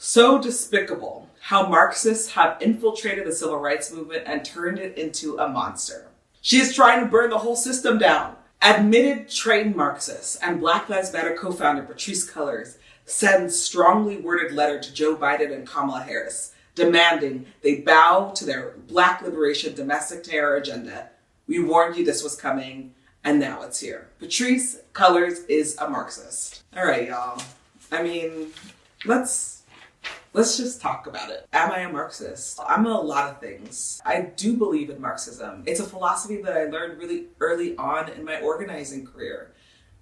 So despicable how Marxists have infiltrated the civil rights movement and turned it into a monster. She is trying to burn the whole system down. Admitted trained Marxists and Black Lives Matter co-founder Patrisse Cullors sends strongly worded letter to Joe Biden and Kamala Harris, demanding they bow to their Black liberation domestic terror agenda. We warned you this was coming, and now it's here. Patrisse Cullors is a Marxist. All right, y'all. I mean, let's just talk about it. Am I a Marxist? I'm a lot of things. I do believe in Marxism. It's a philosophy that I learned really early on in my organizing career.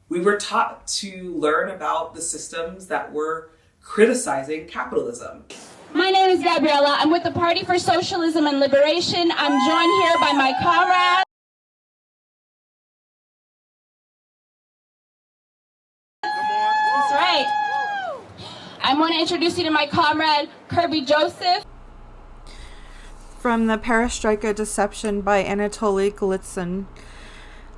We were taught to learn about the systems that were criticizing capitalism. My name is Gabriella. I'm with the Party for Socialism and Liberation. I'm joined here by my comrades. That's right. I want to introduce you to my comrade, Kirby Joseph. From the Perestroika Deception by Anatoly Golitsyn.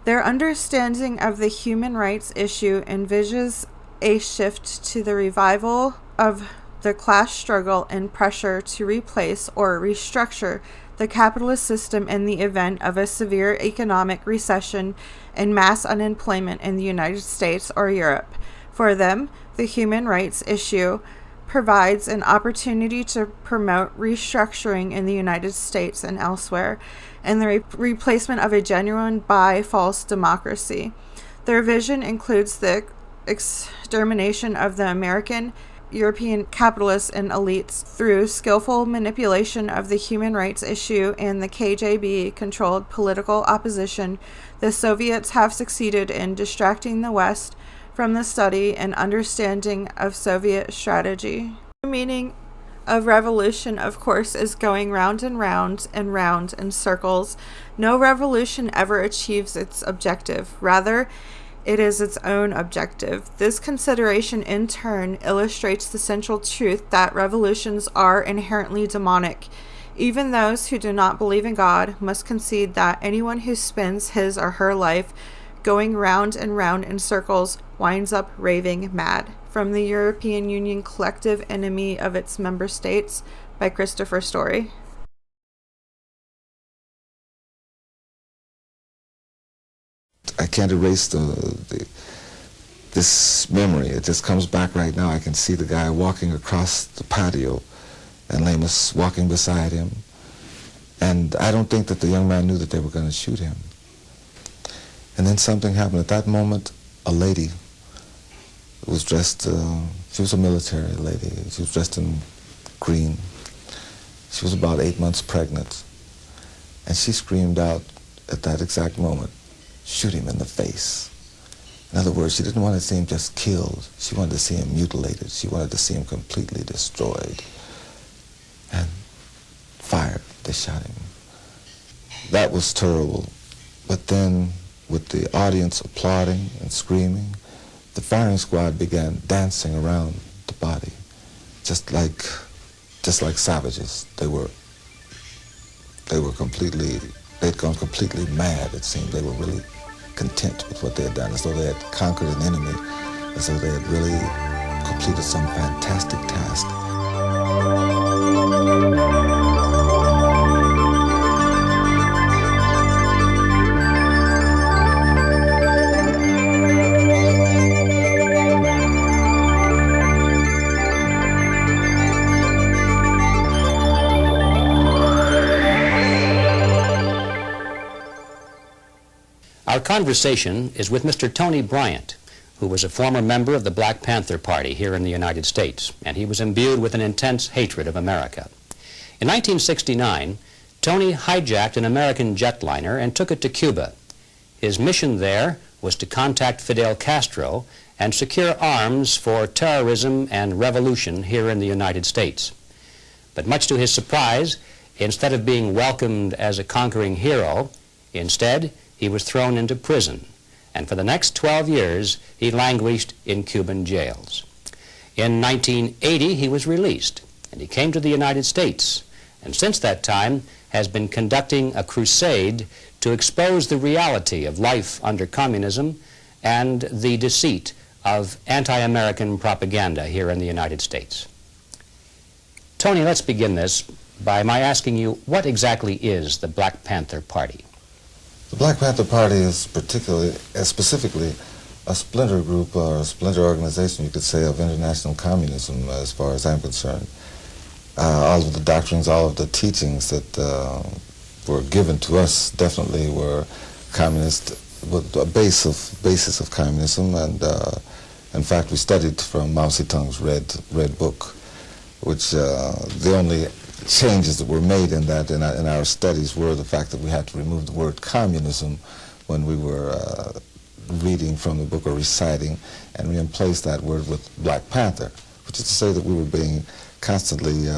Their understanding of the human rights issue envisages a shift to the revival of the class struggle and pressure to replace or restructure the capitalist system in the event of a severe economic recession and mass unemployment in the United States or Europe. For them, the human rights issue provides an opportunity to promote restructuring in the United States and elsewhere, and the replacement of a genuine by false democracy. Their vision includes the extermination of the American, European capitalists and elites through skillful manipulation of the human rights issue and the KGB-controlled political opposition. The Soviets have succeeded in distracting the West from the study and understanding of Soviet strategy. The meaning of revolution, of course, is going round and round and round in circles. No revolution ever achieves its objective. Rather, it is its own objective. This consideration, in turn, illustrates the central truth that revolutions are inherently demonic. Even those who do not believe in God must concede that anyone who spends his or her life going round and round in circles winds up raving mad. From the European Union Collective Enemy of its Member States by Christopher Story. I can't erase this memory. It just comes back right now. I can see the guy walking across the patio and Lamus walking beside him. And I don't think that the young man knew that they were going to shoot him. And then something happened. At that moment, a lady was dressed, she was a military lady. She was dressed in green. She was about 8 months pregnant. And she screamed out at that exact moment, "Shoot him in the face." In other words, she didn't want to see him just killed. She wanted to see him mutilated. She wanted to see him completely destroyed. And fired. They shot him. That was terrible. But then, with the audience applauding and screaming, the firing squad began dancing around the body, just like savages. They'd gone completely mad, it seemed. They were really content with what they had done, as though they had conquered an enemy, as though they had really completed some fantastic task. Our conversation is with Mr. Tony Bryant, who was a former member of the Black Panther Party here in the United States, and he was imbued with an intense hatred of America. In 1969, Tony hijacked an American jetliner and took it to Cuba. His mission there was to contact Fidel Castro and secure arms for terrorism and revolution here in the United States. But much to his surprise, instead of being welcomed as a conquering hero, instead, he was thrown into prison, and for the next 12 years, he languished in Cuban jails. In 1980, he was released, and he came to the United States, and since that time has been conducting a crusade to expose the reality of life under communism and the deceit of anti-American propaganda here in the United States. Tony, let's begin this by my asking you, what exactly is the Black Panther Party? The Black Panther Party is specifically a splinter group or a splinter organization, you could say, of international communism as far as I'm concerned. All of the doctrines, all of the teachings that were given to us definitely were communist, with a basis of communism, and in fact we studied from Mao Zedong's Red Book, which the only changes that were made in that in our studies were the fact that we had to remove the word communism when we were reading from the book or reciting, and we replaced that word with Black Panther, which is to say that we were being constantly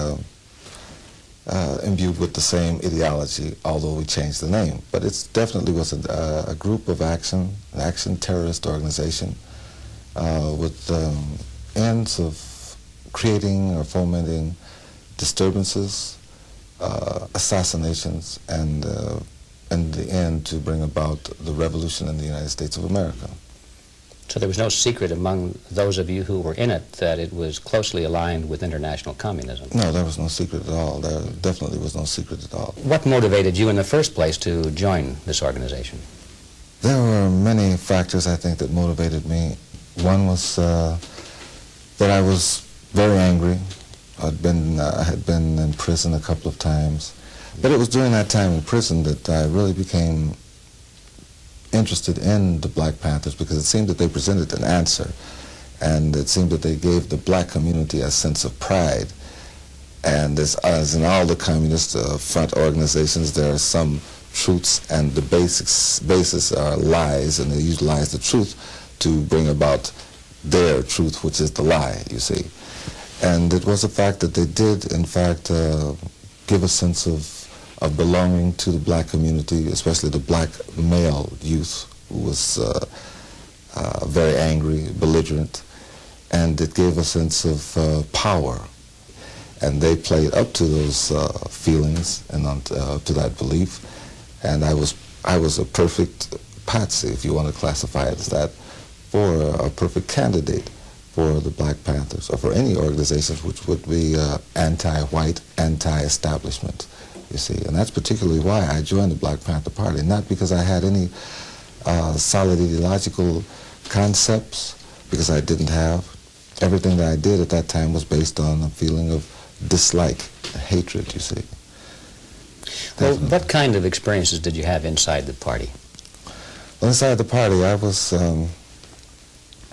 imbued with the same ideology, although we changed the name. But it definitely was a group of an action terrorist organization with ends of creating or fomenting disturbances, assassinations, and in the end to bring about the revolution in the United States of America. So there was no secret among those of you who were in it that it was closely aligned with international communism? No, there was no secret at all. There definitely was no secret at all. What motivated you in the first place to join this organization? There were many factors, I think, that motivated me. One was that I was very angry. I had been in prison a couple of times. But it was during that time in prison that I really became interested in the Black Panthers, because it seemed that they presented an answer, and it seemed that they gave the black community a sense of pride. And as in all the communist front organizations, there are some truths, and the basis are lies, and they utilize the truth to bring about their truth, which is the lie, you see. And it was a fact that they did, in fact, give a sense of belonging to the black community, especially the black male youth, who was very angry, belligerent, and it gave a sense of power. And they played up to those feelings and to that belief. And I was a perfect patsy, if you want to classify it as that, for a perfect candidate for the Black Panthers, or for any organizations which would be anti-white, anti-establishment, you see. And that's particularly why I joined the Black Panther Party, not because I had any solid ideological concepts, because I didn't have. Everything that I did at that time was based on a feeling of dislike, hatred, you see. Well, what kind of experiences did you have inside the party? Well, inside the party, I was,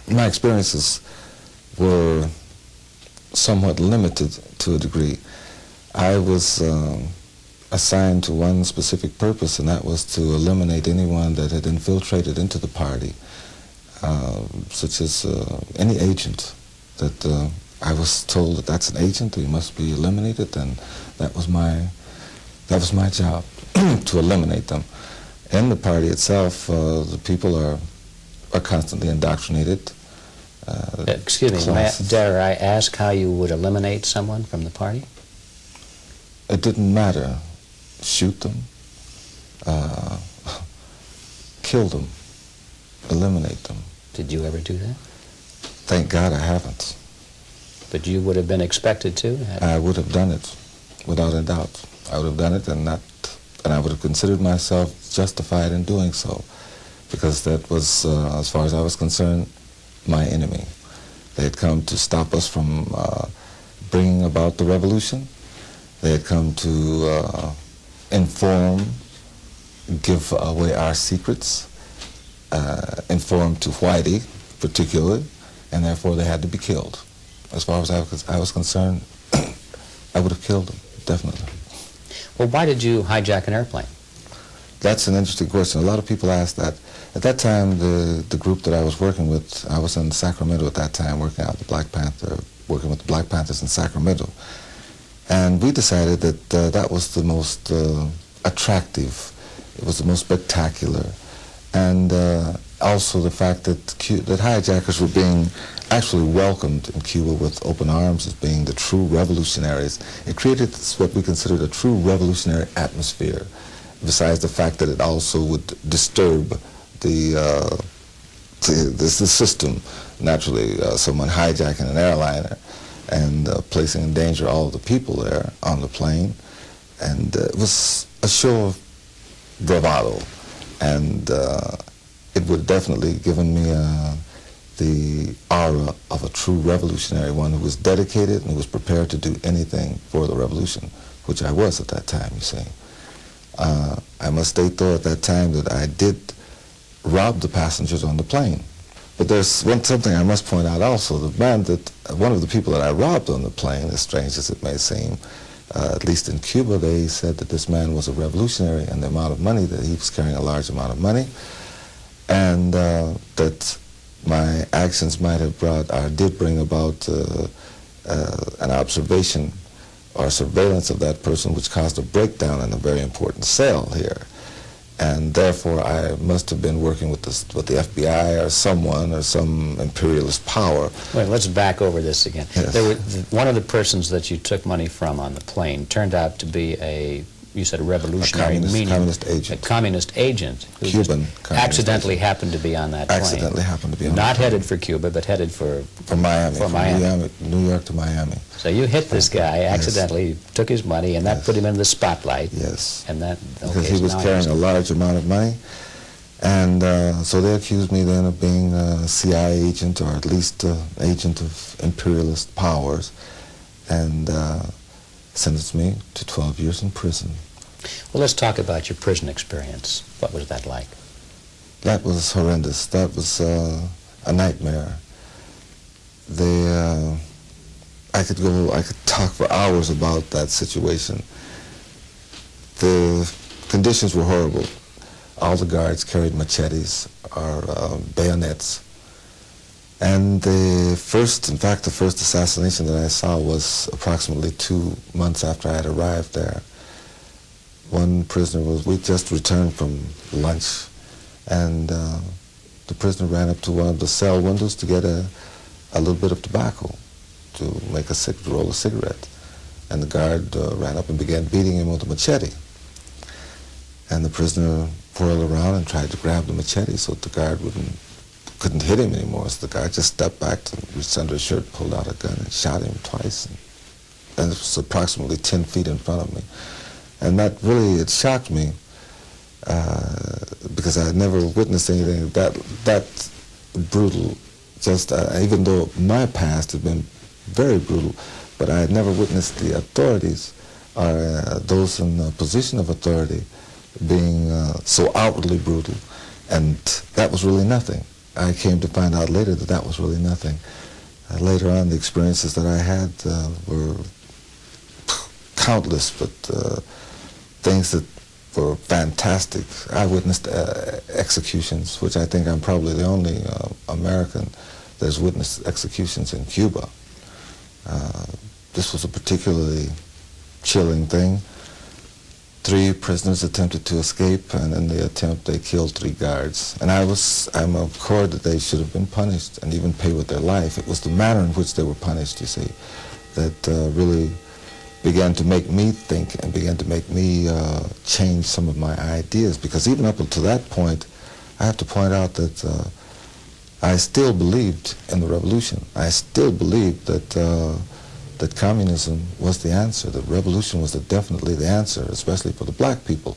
my experiences were somewhat limited to a degree. I was assigned to one specific purpose, and that was to eliminate anyone that had infiltrated into the party, such as any agent that I was told that that's an agent, he must be eliminated, and that was my job, to eliminate them. In the party itself, the people are constantly indoctrinated. Excuse me, dare I ask how you would eliminate someone from the party? It didn't matter. Shoot them, kill them, eliminate them. Did you ever do that? Thank God I haven't. But you would have been expected to? I would have done it, without a doubt. I would have done it, and I would have considered myself justified in doing so, because that was, as far as I was concerned, my enemy. They had come to stop us from bringing about the revolution. They had come to inform, give away our secrets, inform to Whitey particularly, and therefore they had to be killed. As far as I was concerned, I would have killed them, definitely. Well, why did you hijack an airplane? That's an interesting question. A lot of people ask that. At that time, the group that I was working with, I was in Sacramento at that time, working with the Black Panthers in Sacramento. And we decided that that was the most attractive, it was the most spectacular, and also the fact that hijackers were being actually welcomed in Cuba with open arms as being the true revolutionaries. It created what we considered a true revolutionary atmosphere, besides the fact that it also would disturb the system. Naturally, someone hijacking an airliner and placing in danger all of the people there on the plane. And it was a show of bravado, and it would definitely given me the aura of a true revolutionary, one who was dedicated and who was prepared to do anything for the revolution, which I was at that time, you see. I must state, though, at that time that I did rob the passengers on the plane. But there's something I must point out also. One of the people that I robbed on the plane, as strange as it may seem, at least in Cuba, they said that this man was a revolutionary, and the amount of money, that he was carrying a large amount of money, and that my actions might have brought, or did bring about an observation or surveillance of that person, which caused a breakdown in a very important cell here. And therefore I must have been working with the FBI or someone or some imperialist power. Wait, let's back over this again. Yes. One of the persons that you took money from on the plane turned out to be you said a revolutionary, meaning communist agent. A communist agent who Cuban accidentally happened to be on that plane. Accidentally happened to be on Not that plane. headed for Cuba, but headed for Miami. For Miami. New York to Miami. So you hit this guy accidentally, took his money, and that put him in the spotlight. Yes. And that, because he was carrying a large amount of money. And so they accused me then of being a CIA agent, or at least an agent of imperialist powers, and sentenced me to 12 years in prison. Well, let's talk about your prison experience. What was that like? That was horrendous. That was a nightmare. I could talk for hours about that situation. The conditions were horrible. All the guards carried machetes or bayonets. And the first assassination that I saw was approximately 2 months after I had arrived there. One prisoner we just returned from lunch, and the prisoner ran up to one of the cell windows to get a little bit of tobacco to roll a cigarette. And the guard ran up and began beating him with a machete. And the prisoner whirled around and tried to grab the machete so that the guard couldn't hit him anymore. So the guard just stepped back, reached under his shirt, pulled out a gun, and shot him twice. And it was approximately 10 feet in front of me. And that really, it shocked me because I had never witnessed anything that brutal. Just even though my past had been very brutal, but I had never witnessed the authorities or those in a position of authority being so outwardly brutal. And that was really nothing. I came to find out later that that was really nothing. Later on, the experiences that I had were countless, but things that were fantastic. I witnessed executions, which I think I'm probably the only American that has witnessed executions in Cuba. This was a particularly chilling thing. 3 prisoners attempted to escape, and in the attempt they killed 3 guards. And I'm of accord that they should have been punished and even pay with their life. It was the manner in which they were punished, you see, that really began to make me think and began to make me change some of my ideas. Because even up until that point, I have to point out that I still believed in the revolution. I still believed that that communism was the answer, that revolution was definitely the answer, especially for the black people.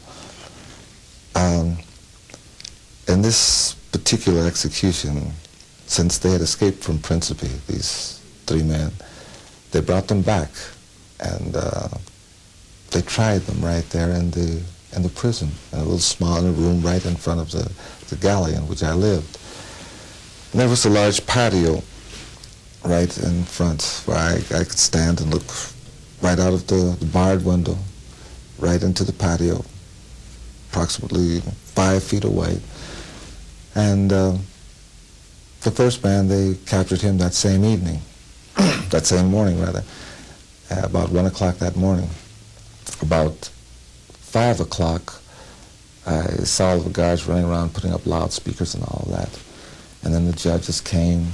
In this particular execution, since they had escaped from Principe, these 3 men, they brought them back, and they tried them right there in the prison, in a little small room right in front of the galley in which I lived. And there was a large patio right in front where I could stand and look right out of the barred window, right into the patio, approximately 5 feet away. And the first man, they captured him that same evening, that same morning rather, about 1 o'clock that morning. About 5 o'clock, I saw the guards running around putting up loudspeakers and all that. And then the judges came,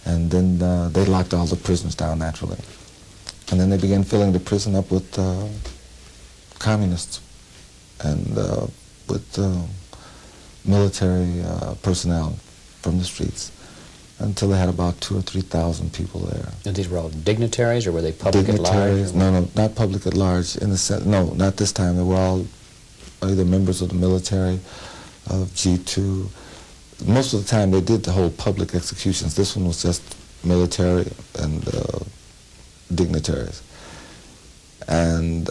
and then they locked all the prisoners down naturally. And then they began filling the prison up with communists and with military personnel from the streets. until they had about 2,000 or 3,000 people there. And these were all dignitaries, or were they public Dignitaries? at large? No, not public at large. In the sense, no, not this time. They were all either members of the military, of G2. Most of the time they did the whole public executions. This one was just military and dignitaries. And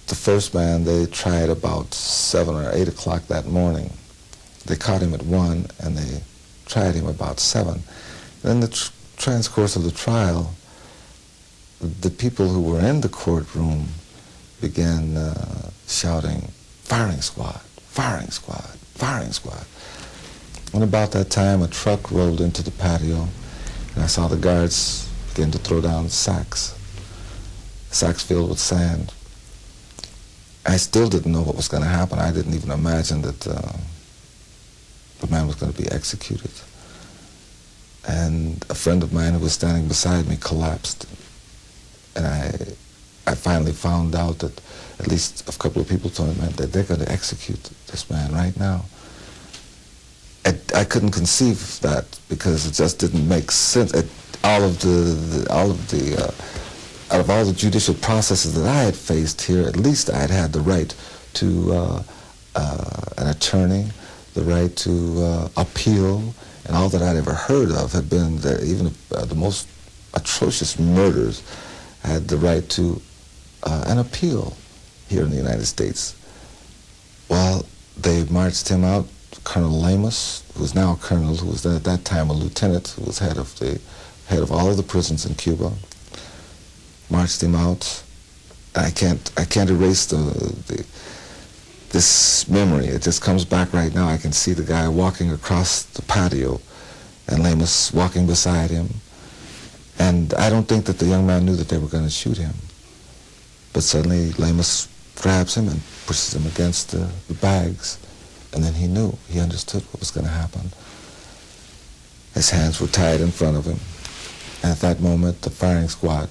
the first man they tried about 7 or 8 o'clock that morning. They caught him at 1 and they tried him about 7. And in the transcourse of the trial, the people who were in the courtroom began shouting, "Firing squad, firing squad, firing squad." And about that time, a truck rolled into the patio, and I saw the guards begin to throw down sacks filled with sand. I still didn't know what was going to happen. I didn't even imagine that the man was going to be executed. And a friend of mine who was standing beside me collapsed. And I finally found out that at least a couple of people told me that they're going to execute this man right now. I couldn't conceive that because it just didn't make sense. Out of all the judicial processes that I had faced here, at least I had the right to an attorney, the right to appeal, and all that I'd ever heard of had been that even the most atrocious murders had the right to an appeal here in the United States. Well, they marched him out. Colonel Lamas, who was now a colonel, who was at that time a lieutenant, who was head of all of the prisons in Cuba, marched him out. I can't erase this memory. It just comes back right now. I can see the guy walking across the patio and Lamas walking beside him. And I don't think that the young man knew that they were going to shoot him. But suddenly Lamas grabs him and pushes him against the bags. And then he knew, he understood what was going to happen. His hands were tied in front of him. And at that moment, the firing squad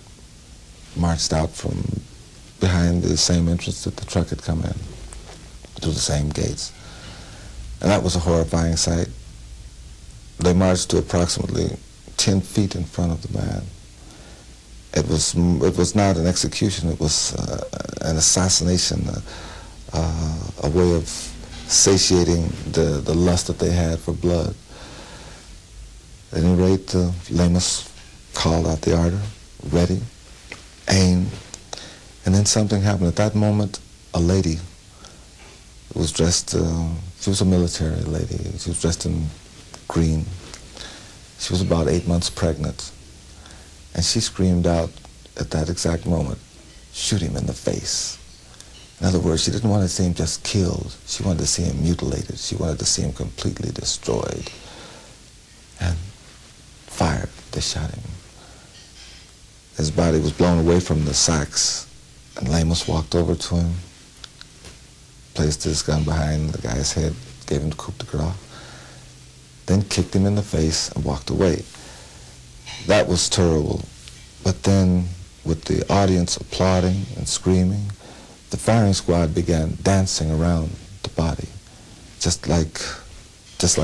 marched out from behind the same entrance that the truck had come in, through the same gates. And that was a horrifying sight. They marched to approximately 10 feet in front of the man. It was not an execution, it was an assassination, a way of satiating the lust that they had for blood. At any rate, Lamas called out the order, ready, aim, and then something happened. At that moment, a lady was dressed, she was a military lady, she was dressed in green. She was about 8 months pregnant, and she screamed out at that exact moment, "Shoot him in the face." In other words, she didn't want to see him just killed. She wanted to see him mutilated. She wanted to see him completely destroyed. And fired. They shot him. His body was blown away from the sacks, and Lamas walked over to him, placed his gun behind the guy's head, gave him the coup de grace, then kicked him in the face and walked away. That was terrible. But then, with the audience applauding and screaming, the firing squad began dancing around the body, just like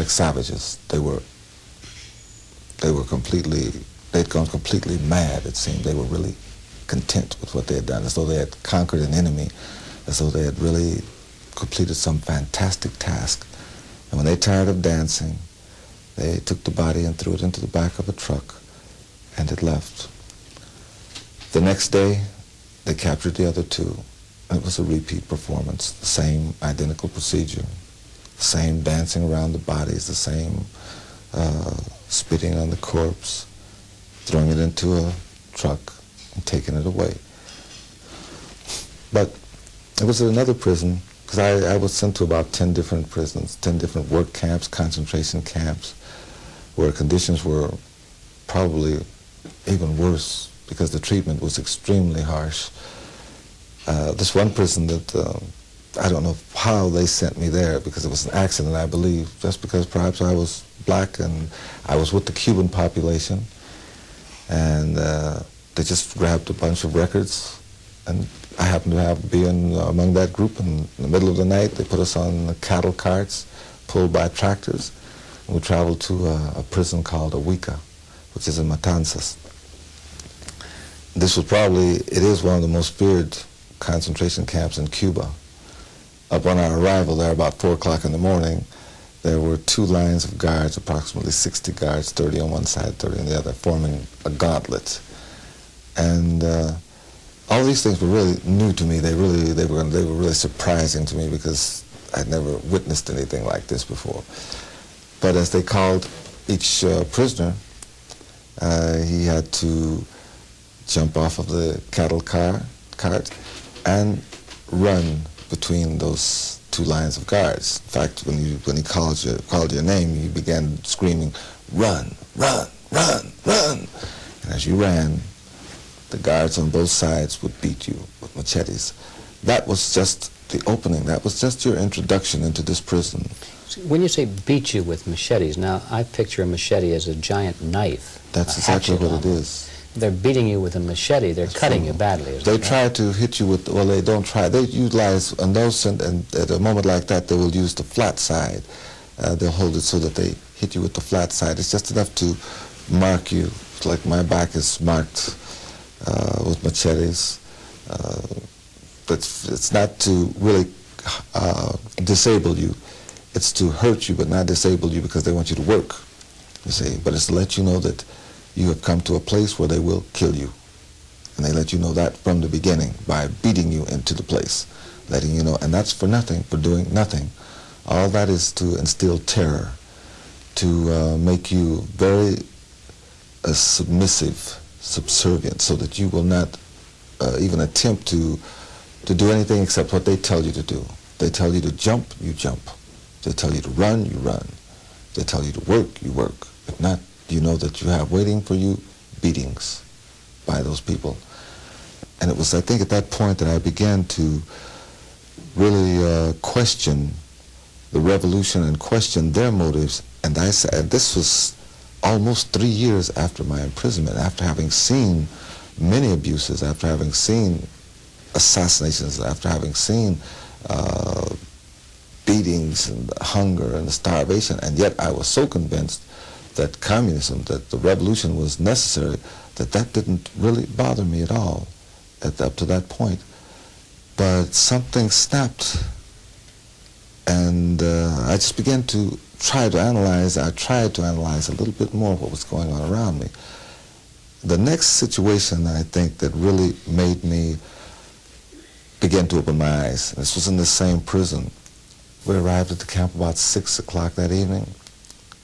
savages. They'd gone completely mad, it seemed. They were really content with what they had done, as though they had conquered an enemy, as though they had really completed some fantastic task. And when they tired of dancing, they took the body and threw it into the back of a truck, and it left. The next day, they captured the other two. It was a repeat performance, the same identical procedure, the same dancing around the bodies, the same spitting on the corpse, throwing it into a truck and taking it away. But it was at another prison, because I was sent to about 10 different prisons, 10 different work camps, concentration camps, where conditions were probably even worse because the treatment was extremely harsh. This one prison that, I don't know how they sent me there, because it was an accident, I believe, just because perhaps I was black and I was with the Cuban population, and they just grabbed a bunch of records, and I happened to be among that group, and in the middle of the night they put us on cattle carts pulled by tractors, We traveled to a prison called Awika, which is in Matanzas. This was probably, it is one of the most feared concentration camps in Cuba. Upon our arrival there, about 4 o'clock in the morning, there were 2 lines of guards, approximately 60 guards, 30 on one side, 30 on the other, forming a gauntlet. And all these things were really new to me. They were really surprising to me because I'd never witnessed anything like this before. But as they called each prisoner, he had to jump off of the cattle cart and run between those 2 lines of guards. In fact, when he called your name, you began screaming, "Run, run, run, run!" And as you ran, the guards on both sides would beat you with machetes. That was just the opening. That was just your introduction into this prison. When you say beat you with machetes, now I picture a machete as a giant knife. That's exactly what it is. They're beating you with a machete. They're cutting you badly. They try to hit you with, well, they don't try. They utilize, on those, and at a moment like that, they will use the flat side. They'll hold it so that they hit you with the flat side. It's just enough to mark you. It's like my back is marked with machetes. But it's not to really disable you. It's to hurt you but not disable you because they want you to work, you see. But it's to let you know that you have come to a place where they will kill you. And they let you know that from the beginning by beating you into the place, letting you know. And that's for nothing, for doing nothing. All that is to instill terror, to make you very submissive, subservient, so that you will not even attempt to do anything except what they tell you to do. They tell you to jump, you jump. They tell you to run, you run. They tell you to work, you work. If not, you know that you have waiting for you beatings by those people. And it was, I think, at that point that I began to really question the revolution and question their motives. And I said, this was almost 3 years after my imprisonment, after having seen many abuses, after having seen assassinations, after having seen beatings and hunger and starvation, and yet I was so convinced that communism, that the revolution was necessary, that didn't really bother me at all up to that point. But something snapped, and I just began to try to analyze. I tried to analyze a little bit more what was going on around me. The next situation, I think, that really made me begin to open my eyes, this was in the same prison. We arrived at the camp about 6 o'clock that evening.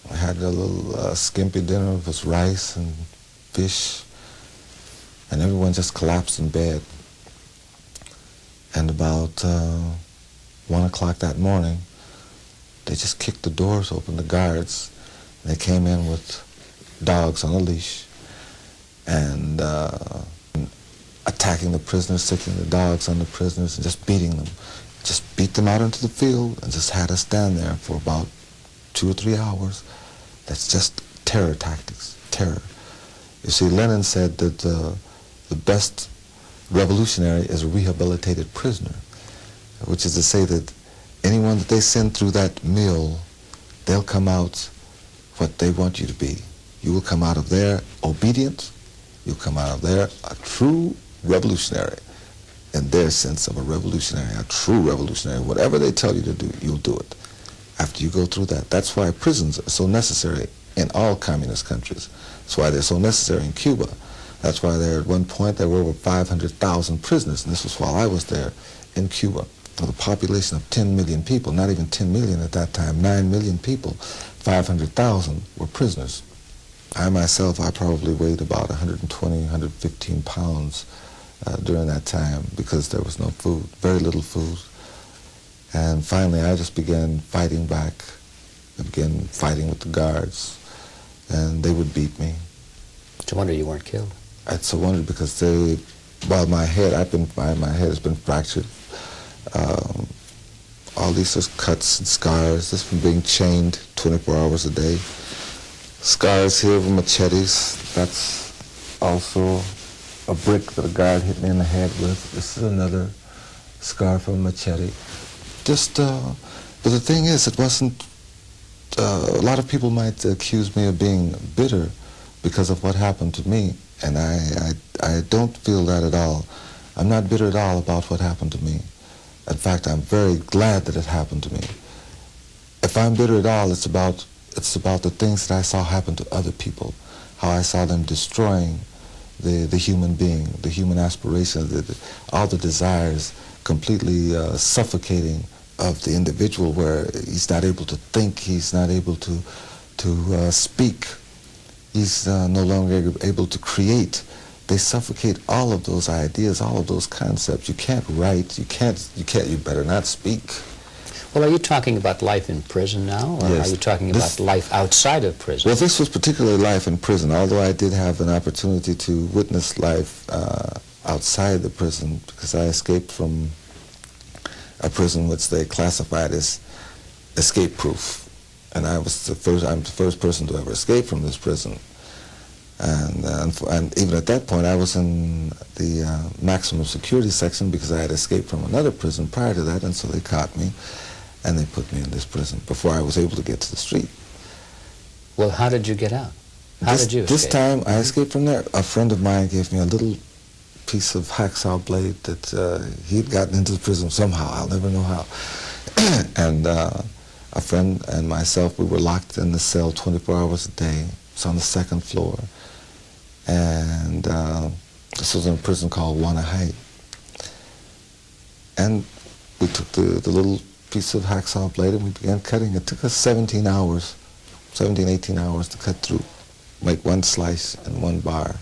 I had a little skimpy dinner. It was rice and fish, and everyone just collapsed in bed. And about 1 o'clock that morning, they just kicked the doors open, the guards. They came in with dogs on a leash and attacking the prisoners, sticking the dogs on the prisoners and just beating them. Just beat them out into the field and just had us stand there for about 2 or 3 hours. That's just terror tactics, terror. You see, Lenin said that the best revolutionary is a rehabilitated prisoner, which is to say that anyone that they send through that mill, they'll come out what they want you to be. You will come out of there obedient. You'll come out of there a true revolutionary, in their sense of a revolutionary, a true revolutionary. Whatever they tell you to do, you'll do it after you go through that. That's why prisons are so necessary in all communist countries. That's why they're so necessary in Cuba. That's why at one point there were over 500,000 prisoners, and this was while I was there in Cuba. With a population of 10 million people, not even 10 million at that time, 9 million people, 500,000 were prisoners. I myself, I probably weighed about 120, 115 pounds during that time because there was no food, very little food. And finally I just began fighting back. I began fighting with the guards, and they would beat me. It's a wonder you weren't killed. It's a wonder because they, well, my head has been fractured. All these just cuts and scars just from being chained 24 hours a day. Scars here with machetes. That's also a brick that a guard hit me in the head with. This is another scar from a machete. But the thing is, it wasn't a lot of people might accuse me of being bitter because of what happened to me, and I don't feel that at all. I'm not bitter at all about what happened to me. In fact, I'm very glad that it happened to me. If I'm bitter at all, it's about the things that I saw happen to other people, how I saw them destroying the human being, the human aspiration, all the desires, completely suffocating of the individual, where he's not able to think, he's not able to speak, he's no longer able to create. They suffocate all of those ideas, all of those concepts. You can't write, you better not speak. Well, are you talking about life in prison now, or Yes. are you talking about life outside of prison? Well, this was particularly life in prison, although I did have an opportunity to witness life outside the prison, because I escaped from a prison which they classified as escape-proof. And I'm the first person to ever escape from this prison. And even at that point, I was in the maximum security section because I had escaped from another prison prior to that, and so they caught me, and they put me in this prison before I was able to get to the street. Well, how did you get out? How did you escape? This time I escaped from there. A friend of mine gave me a little piece of hacksaw blade that he'd gotten into the prison somehow. I'll never know how. And a friend and myself, we were locked in the cell 24 hours a day. It's on the second floor. And this was in a prison called Wanahai. And we took the little piece of hacksaw blade and we began cutting. It took us 17, 18 hours to cut through, make one slice and one bar,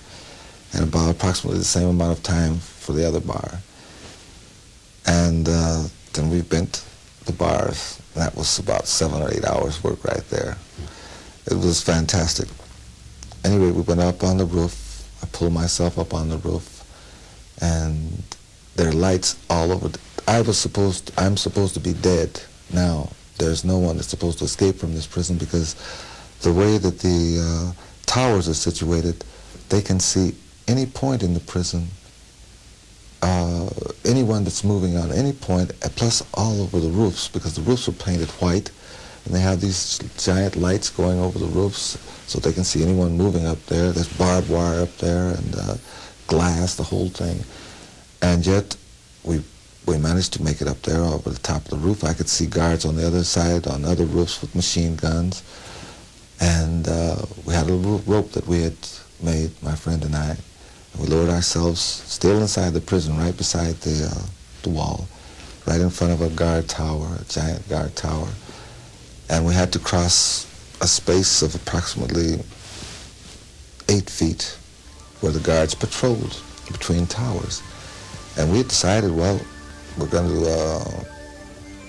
and about approximately the same amount of time for the other bar. And then we bent the bars. That was about 7 or 8 hours work right there. It was fantastic. Anyway, we went up on the roof. I pulled myself up on the roof, and there are lights all over. I'm supposed to be dead now. There's no one that's supposed to escape from this prison because the way that the towers are situated, they can see any point in the prison, anyone that's moving on any point, plus all over the roofs, because the roofs are painted white, and they have these giant lights going over the roofs so they can see anyone moving up there. There's barbed wire up there and glass, the whole thing. And yet we managed to make it up there over the top of the roof. I could see guards on the other side, on other roofs with machine guns. And we had a little rope that we had made, my friend and I. And we lowered ourselves, still inside the prison, right beside the wall, right in front of a guard tower, a giant guard tower. And we had to cross a space of approximately 8 feet where the guards patrolled between towers. And we had decided, well, we're going to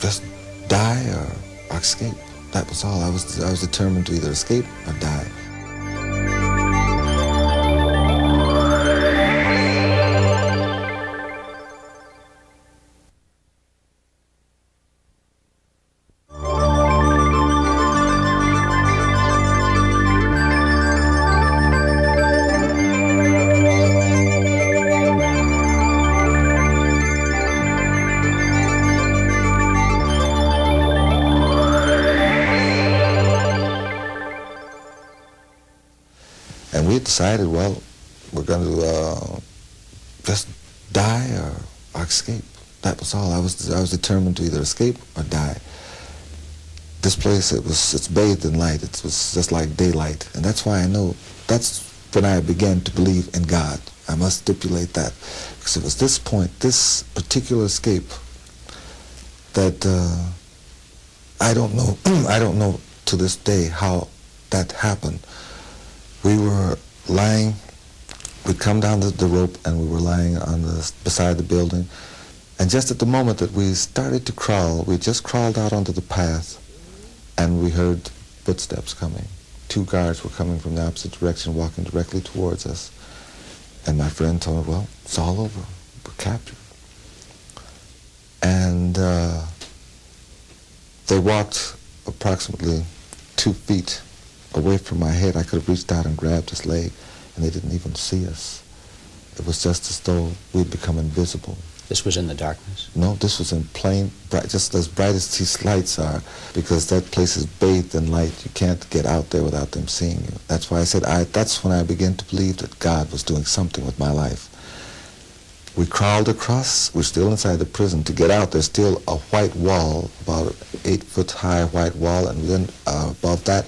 just die or escape. That was all. I was determined to either escape or die. And we had decided, well, we're going to just die or escape. That was all. I was determined to either escape or die. This place, it's bathed in light. It was just like daylight. And that's why I know, that's when I began to believe in God. I must stipulate that. Because it was this point, this particular escape, that I don't know to this day how that happened. We were lying, we'd come down the rope and we were lying beside the building. And just at the moment that we started to crawl, we just crawled out onto the path and we heard footsteps coming. 2 guards were coming from the opposite direction, walking directly towards us. And my friend told me, well, it's all over, we're captured. And they walked approximately 2 feet away from my head. I could have reached out and grabbed his leg, and they didn't even see us. It was just as though we'd become invisible. This was in the darkness? No, this was in plain, bright, just as bright as these lights are, because that place is bathed in light. You can't get out there without them seeing you. That's why I said, that's when I began to believe that God was doing something with my life. We crawled across, we're still inside the prison. To get out, there's still a white wall, about an 8-foot high white wall, and then above that,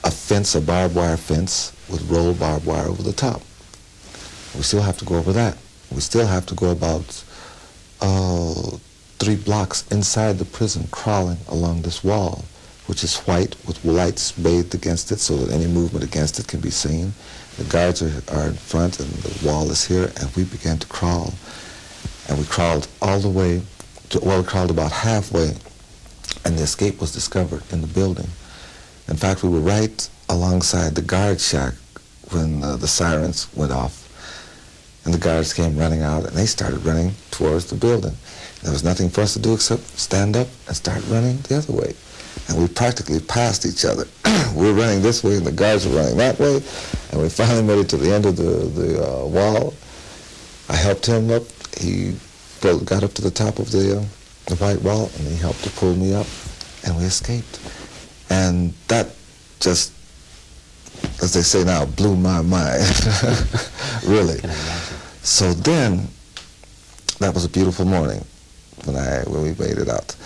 a fence, a barbed wire fence with rolled barbed wire over the top. We still have to go over that. We still have to go about 3 blocks inside the prison, crawling along this wall, which is white with lights bathed against it so that any movement against it can be seen. The guards are in front and the wall is here, and we began to crawl. And we crawled all the way, we crawled about halfway, and the escape was discovered in the building. In fact, we were right alongside the guard shack when the sirens went off. And the guards came running out, and they started running towards the building. There was nothing for us to do except stand up and start running the other way. And we practically passed each other. We were running this way, and the guards were running that way, and we finally made it to the end of the wall. I helped him up. He got up to the top of the white wall, and he helped to pull me up, and we escaped. And that just, as they say now, blew my mind, really. So then, that was a beautiful morning when we made it out.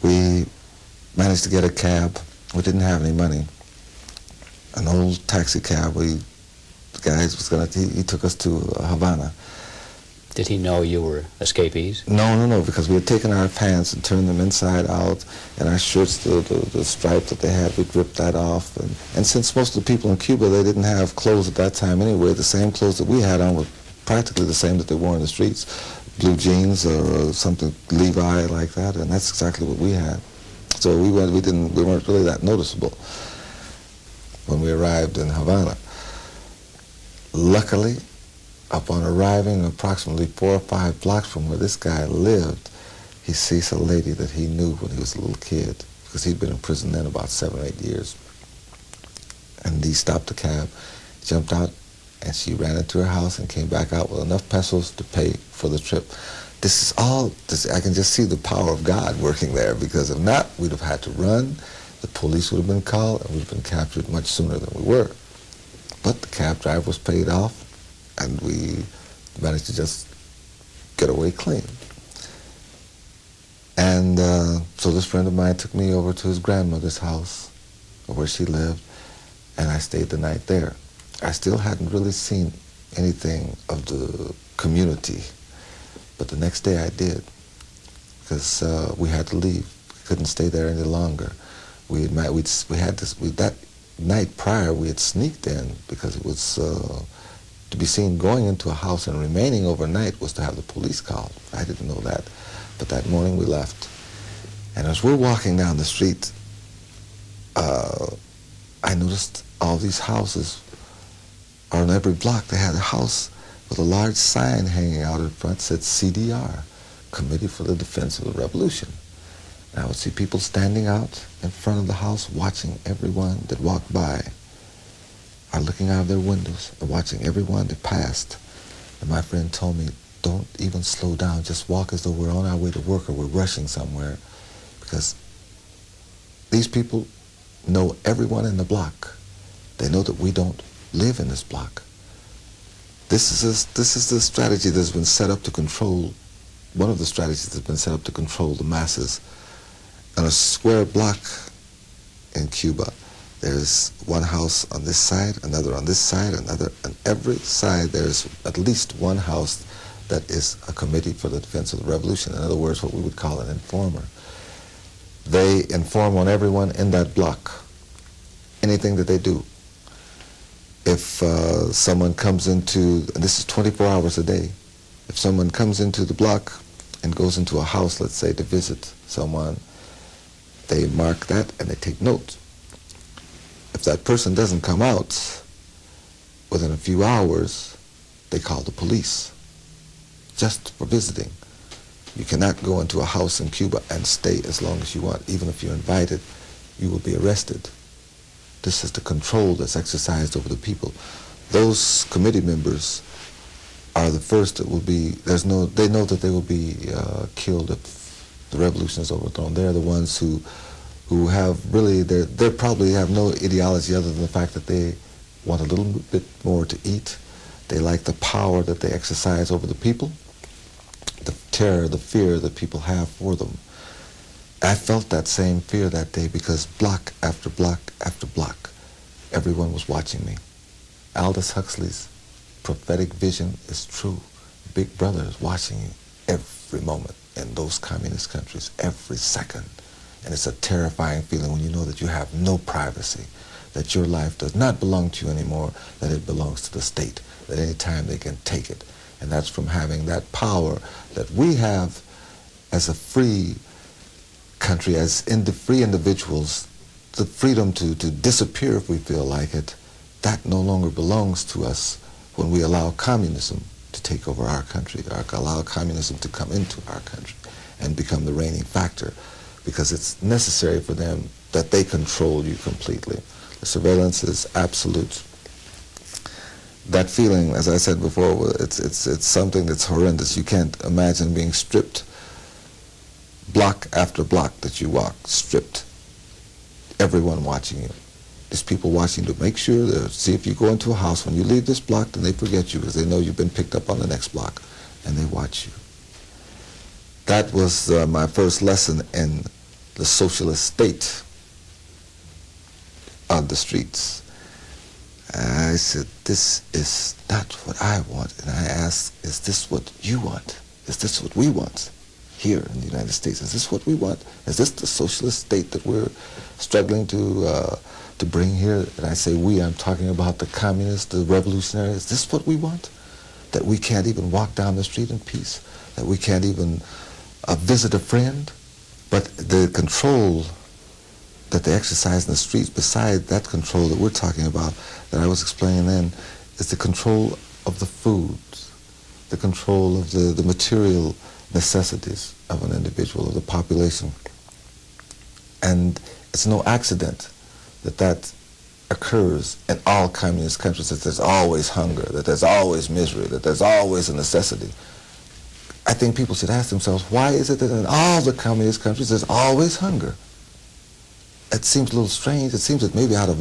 We managed to get a cab. We didn't have any money. An old taxi cab. The guy he took us to Havana. Did he know you were escapees? No, because we had taken our pants and turned them inside out, and our shirts, the stripe that they had, we'd ripped that off. And since most of the people in Cuba, they didn't have clothes at that time anyway, the same clothes that we had on were practically the same that they wore in the streets, blue jeans or something Levi like that, and that's exactly what we had. So we weren't really that noticeable when we arrived in Havana. Luckily, upon arriving approximately 4 or 5 blocks from where this guy lived, he sees a lady that he knew when he was a little kid, because he'd been in prison then about 7 or 8 years. And he stopped the cab, jumped out, and she ran into her house and came back out with enough pesos to pay for the trip. This is all, I can just see the power of God working there, because if not, we'd have had to run, the police would have been called, and we'd have been captured much sooner than we were. But the cab driver was paid off, and we managed to just get away clean. And so this friend of mine took me over to his grandmother's house, where she lived, and I stayed the night there. I still hadn't really seen anything of the community, but the next day I did, because we had to leave. We couldn't stay there any longer. That night prior, we had sneaked in, because it was to be seen going into a house and remaining overnight was to have the police called. I didn't know that, but that morning we left. And as we're walking down the street, I noticed all these houses. On every block, they had a house with a large sign hanging out in front, said CDR, Committee for the Defense of the Revolution. And I would see people standing out in front of the house, watching everyone that walked by, or looking out of their windows and watching everyone that passed. And my friend told me, don't even slow down, just walk as though we're on our way to work or we're rushing somewhere, because these people know everyone in the block. They know that we don't live in this block. This is the strategy that's been set up to control, one of the strategies that's been set up to control the masses. On a square block in Cuba, there's one house on this side, another on this side, another on every side. There's at least one house that is a committee for the defense of the revolution. In other words, what we would call an informer. They inform on everyone in that block, anything that they do. If someone comes into, and this is 24 hours a day, if someone comes into the block and goes into a house, let's say, to visit someone, they mark that and they take note. If that person doesn't come out within a few hours, they call the police, just for visiting. You cannot go into a house in Cuba and stay as long as you want. Even if you're invited, you will be arrested. This is the control that's exercised over the people. Those committee members are the first that will be, they know that they will be killed if the revolution is overthrown. They're the ones who have really, they probably have no ideology other than the fact that they want a little bit more to eat. They like the power that they exercise over the people, the terror, the fear that people have for them. I felt that same fear that day because block after block after block, everyone was watching me. Aldous Huxley's prophetic vision is true. Big Brother is watching you every moment in those communist countries, every second. And it's a terrifying feeling when you know that you have no privacy, that your life does not belong to you anymore, that it belongs to the state, that any time they can take it. And that's from having that power that we have as a free country, as free individuals, the freedom to disappear if we feel like it. That no longer belongs to us when we allow communism to take over our country, or allow communism to come into our country and become the reigning factor, because it's necessary for them that they control you completely. The surveillance is absolute. That feeling, as I said before, it's something that's horrendous. You can't imagine being stripped block after block that you walk, stripped. Everyone watching you. There's people watching to make sure, see if you go into a house, when you leave this block, then they forget you because they know you've been picked up on the next block, and they watch you. That was my first lesson in the socialist state on the streets. I said, this is not what I want. And I asked, is this what you want? Is this what we want here in the United States? Is this what we want? Is this the socialist state that we're struggling to bring here? And I say we, I'm talking about the communists, the revolutionaries. Is this what we want? That we can't even walk down the street in peace? That we can't even visit a friend? But the control that they exercise in the streets, beside that control that we're talking about, that I was explaining then, is the control of the food, the control of the material necessities of an individual, of the population. And it's no accident that that occurs in all communist countries, that there's always hunger, that there's always misery, that there's always a necessity. I think people should ask themselves, why is it that in all the communist countries there's always hunger? It seems a little strange. It seems that maybe out of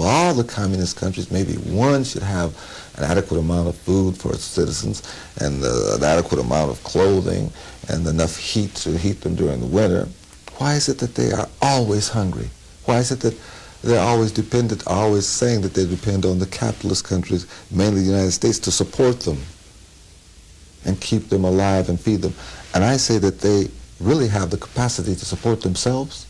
all the communist countries, maybe one should have an adequate amount of food for its citizens, and an adequate amount of clothing, and enough heat to heat them during the winter. Why is it that they are always hungry? Why is it that they're always dependent, always saying that they depend on the capitalist countries, mainly the United States, to support them and keep them alive and feed them? And I say that they really have the capacity to support themselves,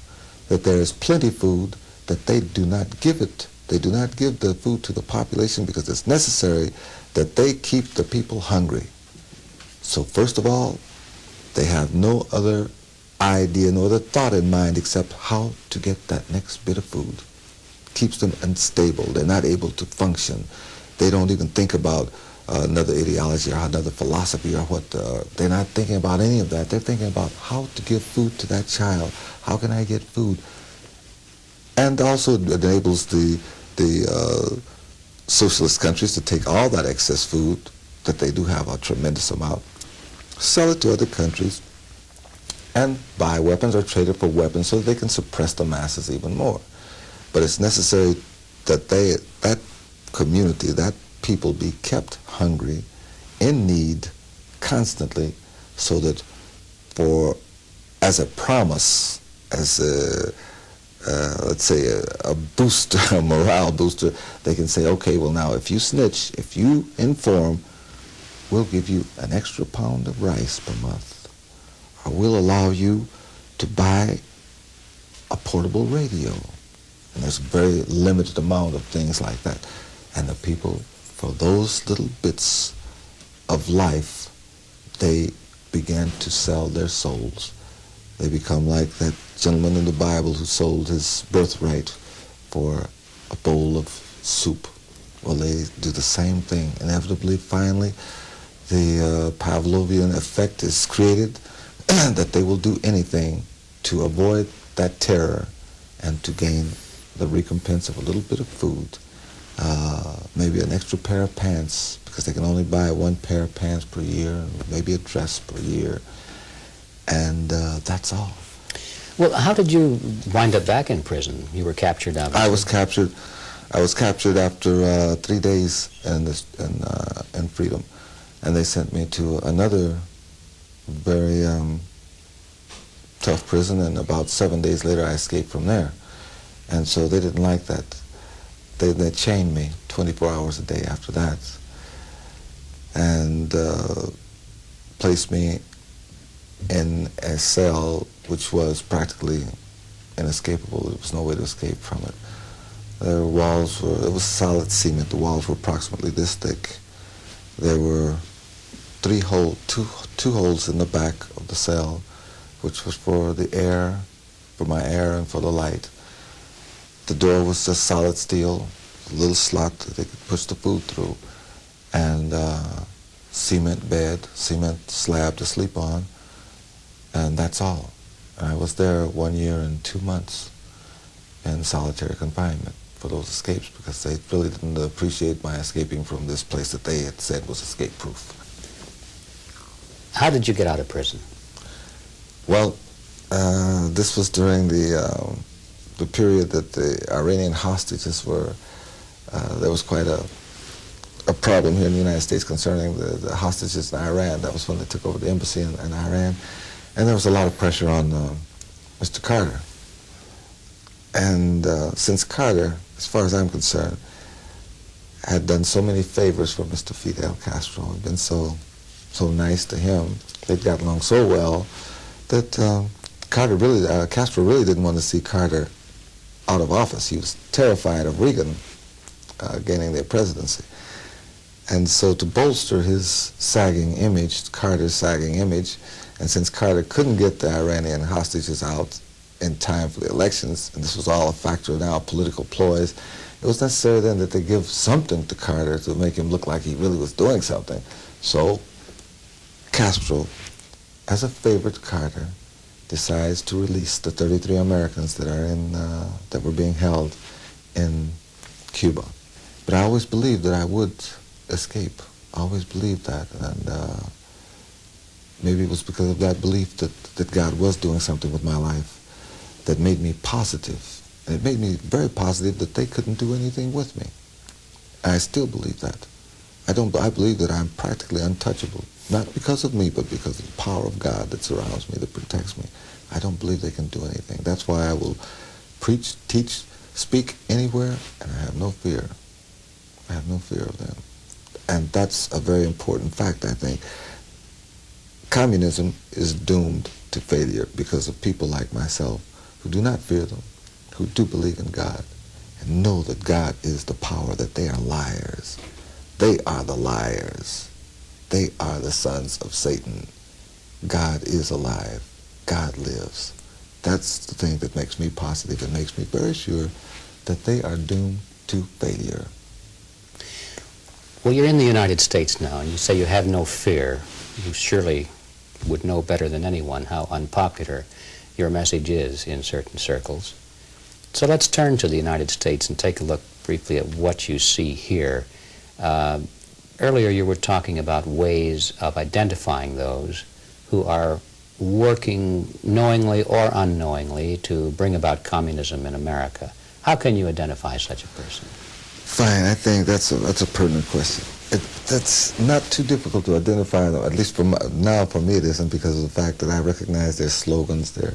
that there is plenty food, that they do not give it. They do not give the food to the population because it's necessary that they keep the people hungry. So first of all, they have no other idea, no other thought in mind except how to get that next bit of food. Keeps them unstable. They're not able to function. They don't even think about another ideology or another philosophy or what. They're not thinking about any of that. They're thinking about how to give food to that child. How can I get food? And also it enables the socialist countries to take all that excess food that they do have a tremendous amount, sell it to other countries, and buy weapons or trade it for weapons so that they can suppress the masses even more. But it's necessary that that community, that people be kept hungry, in need, constantly, so that as a promise, as let's say a booster, a morale booster, they can say, okay, well now if you snitch, if you inform, we'll give you an extra pound of rice per month, or we'll allow you to buy a portable radio. And there's a very limited amount of things like that. And the people, for those little bits of life, they began to sell their souls. They become like that gentleman in the Bible who sold his birthright for a bowl of soup. Well, they do the same thing. Inevitably, finally, the Pavlovian effect is created that they will do anything to avoid that terror and to gain the recompense of a little bit of food, maybe an extra pair of pants, because they can only buy one pair of pants per year, maybe a dress per year, and that's all. Well, how did you wind up back in prison? You were captured, obviously. I was captured after 3 days in freedom, and they sent me to another very tough prison, and about 7 days later I escaped from there. And so they didn't like that. They chained me 24 hours a day after that, and placed me in a cell which was practically inescapable. There was no way to escape from it. Their walls were, it was solid cement. The walls were approximately this thick. There were two holes in the back of the cell, which was for the air, for my air and for the light. The door was just solid steel, a little slot that they could push the food through, and cement bed, cement slab to sleep on, and that's all. And I was there 1 year and 2 months in solitary confinement for those escapes, because they really didn't appreciate my escaping from this place that they had said was escape-proof. How did you get out of prison? Well, this was during the period that the Iranian hostages were, there was quite a problem here in the United States concerning the hostages in Iran. That was when they took over the embassy in Iran. And there was a lot of pressure on Mr. Carter. And since Carter, as far as I'm concerned, had done so many favors for Mr. Fidel Castro, had been so nice to him, they'd gotten along so well, that Castro really didn't want to see Carter out of office. He was terrified of Reagan gaining the presidency. And so to bolster his sagging image, Carter's sagging image, and since Carter couldn't get the Iranian hostages out in time for the elections, and this was all a factor of now political ploys, it was necessary then that they give something to Carter to make him look like he really was doing something. So Castro, as a favor to Carter, decides to release the 33 Americans that are that were being held in Cuba. But I always believed that I would escape. I always believed that, and maybe it was because of that belief that God was doing something with my life that made me positive. And it made me very positive that they couldn't do anything with me. And I still believe that. I believe that I'm practically untouchable, not because of me, but because of the power of God that surrounds me, that protects me. I don't believe they can do anything. That's why I will preach, teach, speak anywhere, and I have no fear. I have no fear of them. And that's a very important fact, I think. Communism is doomed to failure because of people like myself who do not fear them, who do believe in God, and know that God is the power, that they are liars. They are the liars. They are the sons of Satan. God is alive. God lives. That's the thing that makes me positive and makes me very sure that they are doomed to failure. Well, you're in the United States now, and you say you have no fear. You surely would know better than anyone how unpopular your message is in certain circles. So let's turn to the United States and take a look briefly at what you see here. Earlier you were talking about ways of identifying those who are working knowingly or unknowingly to bring about communism in America. How can you identify such a person? Fine, I think that's a pertinent question. That's not too difficult to identify, at least now for me it isn't, because of the fact that I recognize their slogans, their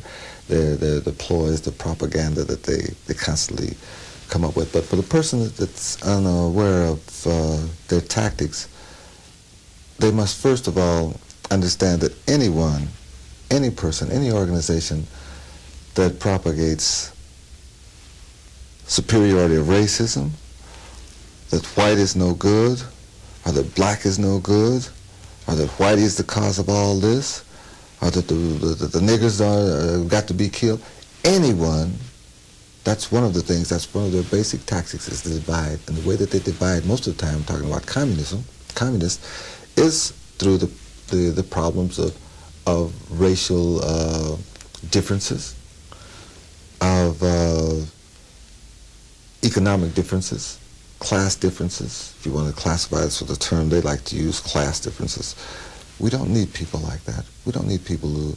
ploys, the propaganda that they constantly come up with. But for the person that's unaware of their tactics, they must first of all understand that anyone, any person, any organization that propagates superiority of racism, that white is no good, or that black is no good, or that white is the cause of all this, or that the niggers are got to be killed. Anyone, that's one of the things, that's one of their basic tactics, is to divide. And the way that they divide most of the time, talking about communists, is through the problems of racial differences, of economic differences, class differences, if you want to classify this with the term they like to use, class differences. We don't need people like that. We don't need people who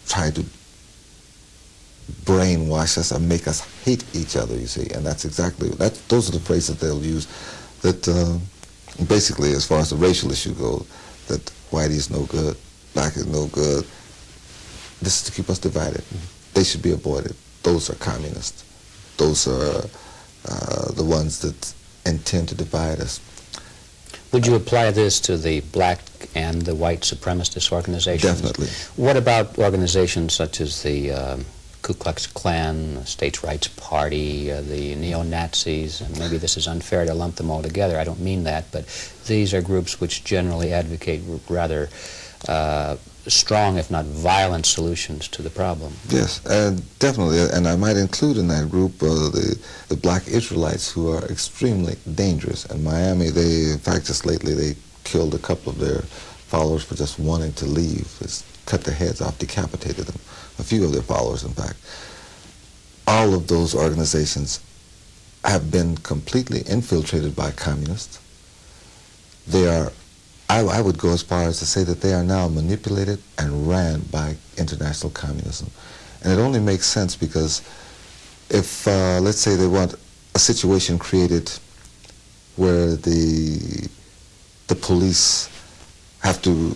try to brainwash us and make us hate each other, you see. And that's exactly, those are the phrases they'll use that basically, as far as the racial issue goes, that whitey is no good, black is no good. This is to keep us divided. They should be avoided. Those are communists. Those are the ones that intend to divide us. Would you apply this to the black and the white supremacist organizations? Definitely. What about organizations such as the Ku Klux Klan, States' Rights Party, the neo-Nazis? And maybe this is unfair to lump them all together. I don't mean that, but these are groups which generally advocate rather strong, if not violent, solutions to the problem. Yes, definitely. And I might include in that group the black Israelites, who are extremely dangerous. In Miami, in fact, just lately, they killed a couple of their followers for just wanting to leave. Just cut their heads off, decapitated them. A few of their followers, in fact. All of those organizations have been completely infiltrated by communists. They are, I would go as far as to say that they are now manipulated and ran by international communism. And it only makes sense because if, let's say, they want a situation created where the police have to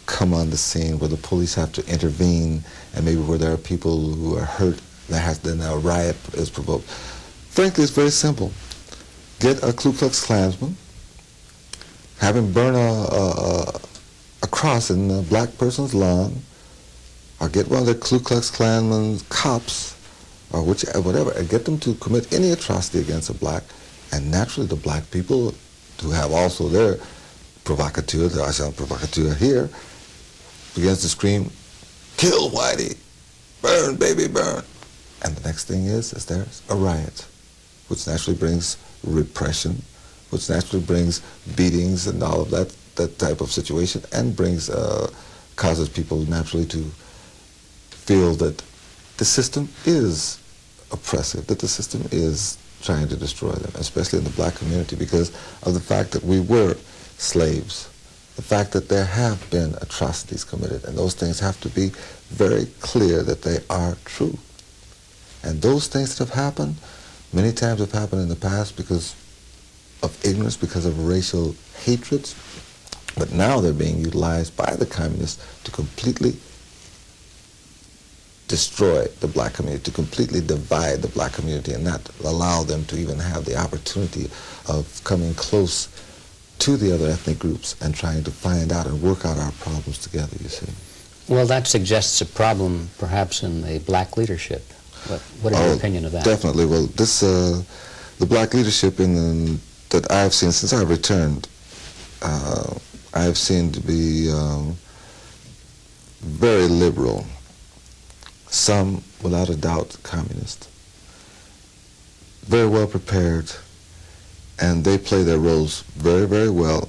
come on the scene, where the police have to intervene, and maybe where there are people who are hurt, then a riot is provoked. Frankly, it's very simple. Get a Ku Klux Klansman, have him burn a cross in a black person's lawn, or get one of the Ku Klux Klan's cops, or whatever, and get them to commit any atrocity against a black, and naturally the black people, who have also their provocateur, the agent provocateur here, begins to scream, "Kill Whitey! Burn, baby, burn!" And the next thing is there's a riot, which naturally brings repression, which naturally brings beatings and all of that type of situation, and causes people naturally to feel that the system is oppressive, that the system is trying to destroy them, especially in the black community, because of the fact that we were slaves, the fact that there have been atrocities committed, and those things have to be very clear that they are true. And those things that have happened, many times have happened in the past because of ignorance, because of racial hatreds, but now they're being utilized by the communists to completely destroy the black community, to completely divide the black community and not allow them to even have the opportunity of coming close to the other ethnic groups and trying to find out and work out our problems together, you see. Well, that suggests a problem perhaps in the black leadership. What is your opinion of that? Definitely. Well, the black leadership that I've seen since I've returned, I've seen to be very liberal. Some, without a doubt, communist. Very well prepared, and they play their roles very, very well.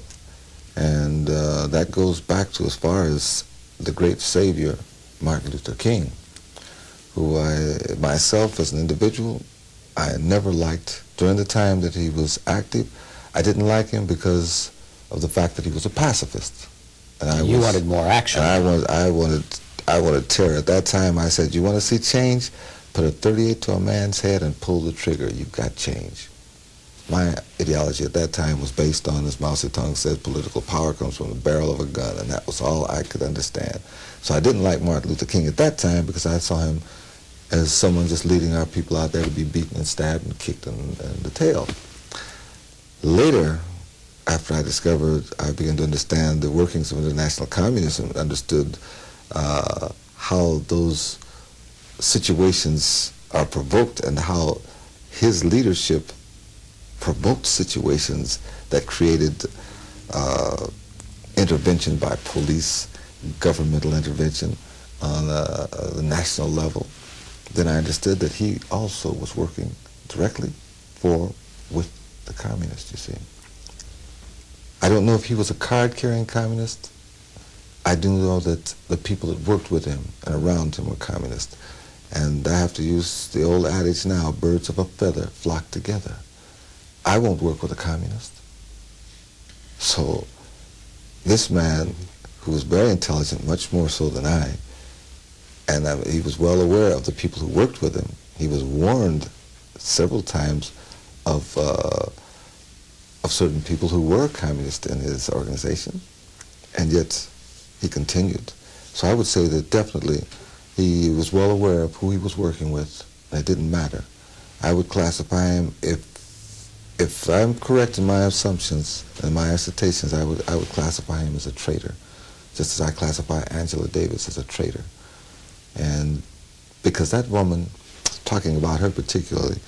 And that goes back to as far as the great savior, Martin Luther King, who myself as an individual, I never liked. During the time that he was active, I didn't like him because of the fact that he was a pacifist. And you wanted more action. And I wanted terror. At that time, I said, you want to see change? Put a .38 to a man's head and pull the trigger. You've got change. My ideology at that time was based on, as Mao Zedong said, political power comes from the barrel of a gun, and that was all I could understand. So I didn't like Martin Luther King at that time because I saw him as someone just leading our people out there to be beaten and stabbed and kicked in the tail. Later, after I began to understand the workings of international communism, understood how those situations are provoked and how his leadership provoked situations that created intervention by police, governmental intervention on the national level, then I understood that he also was working directly with the communists, you see. I don't know if he was a card-carrying communist. I do know that the people that worked with him and around him were communists. And I have to use the old adage now, birds of a feather flock together. I won't work with a communist. So this man, who was very intelligent, much more so than I, and he was well aware of the people who worked with him. He was warned several times of certain people who were communist in his organization, and yet he continued. So I would say that definitely he was well aware of who he was working with. It didn't matter. I would classify him, if I'm correct in my assumptions and my assertions, I would classify him as a traitor, just as I classify Angela Davis as a traitor. And because that woman, talking about her particularly,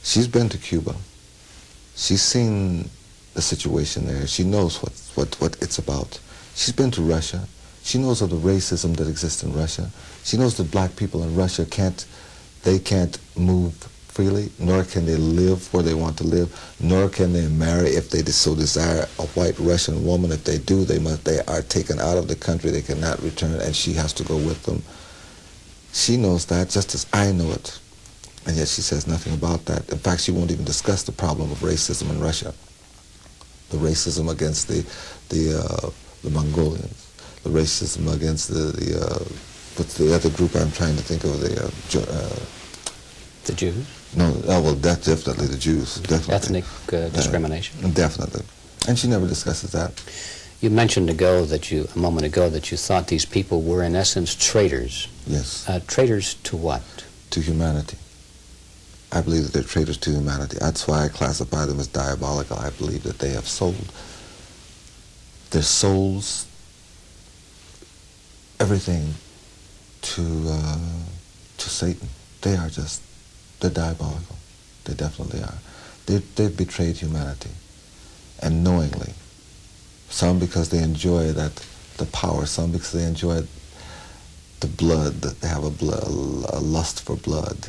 she's been to Cuba. She's seen the situation there. She knows what it's about. She's been to Russia. She knows of the racism that exists in Russia. She knows that black people in Russia can't move freely, nor can they live where they want to live, nor can they marry if they so desire a white Russian woman. If they do, they are taken out of the country. They cannot return, and she has to go with them. She knows that just as I know it, and yet she says nothing about that. In fact, she won't even discuss the problem of racism in Russia, the racism against the Mongolians, the racism against what's the other group I'm trying to think of, the Jews? No, well, that's definitely the Jews, definitely. Ethnic discrimination? Definitely. And she never discusses that. You mentioned a moment ago that you thought these people were in essence traitors. Yes. Traitors to what? To humanity. I believe that they're traitors to humanity. That's why I classify them as diabolical. I believe that they have sold their souls, everything, to Satan. They're diabolical. They definitely are. They've betrayed humanity, and knowingly. Some because they enjoy the power, some because they enjoy the blood, that they have a lust for blood.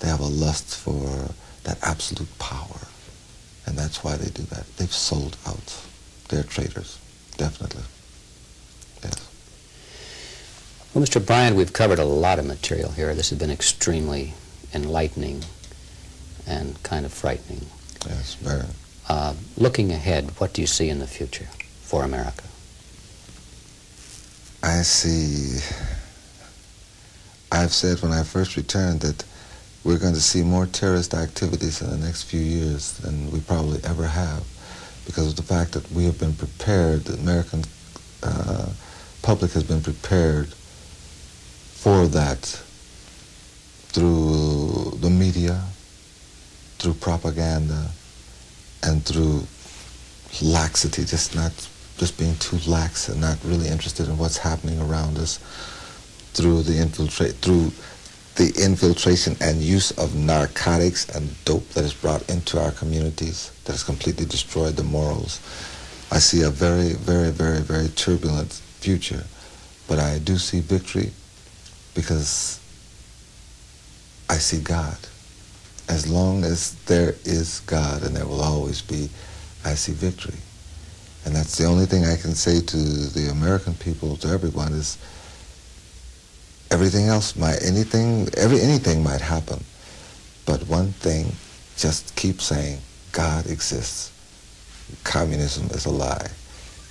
They have a lust for that absolute power, and that's why they do that. They've sold out. They're traitors, definitely. Yes. Well, Mr. Bryant, we've covered a lot of material here. This has been extremely enlightening and kind of frightening. Yes, very. Looking ahead, what do you see in the future for America? I've said when I first returned that we're going to see more terrorist activities in the next few years than we probably ever have, because of the fact that we have been prepared, the American public has been prepared for that through the media, through propaganda, and through laxity, just being too lax and not really interested in what's happening around us, through the infiltration and use of narcotics and dope that is brought into our communities, that has completely destroyed the morals. I see a very, very, very, very turbulent future, but I do see victory because I see God. As long as there is God, and there will always be, I see victory. And that's the only thing I can say to the American people, to everyone, is everything else anything might happen. But one thing, just keep saying, God exists. Communism is a lie.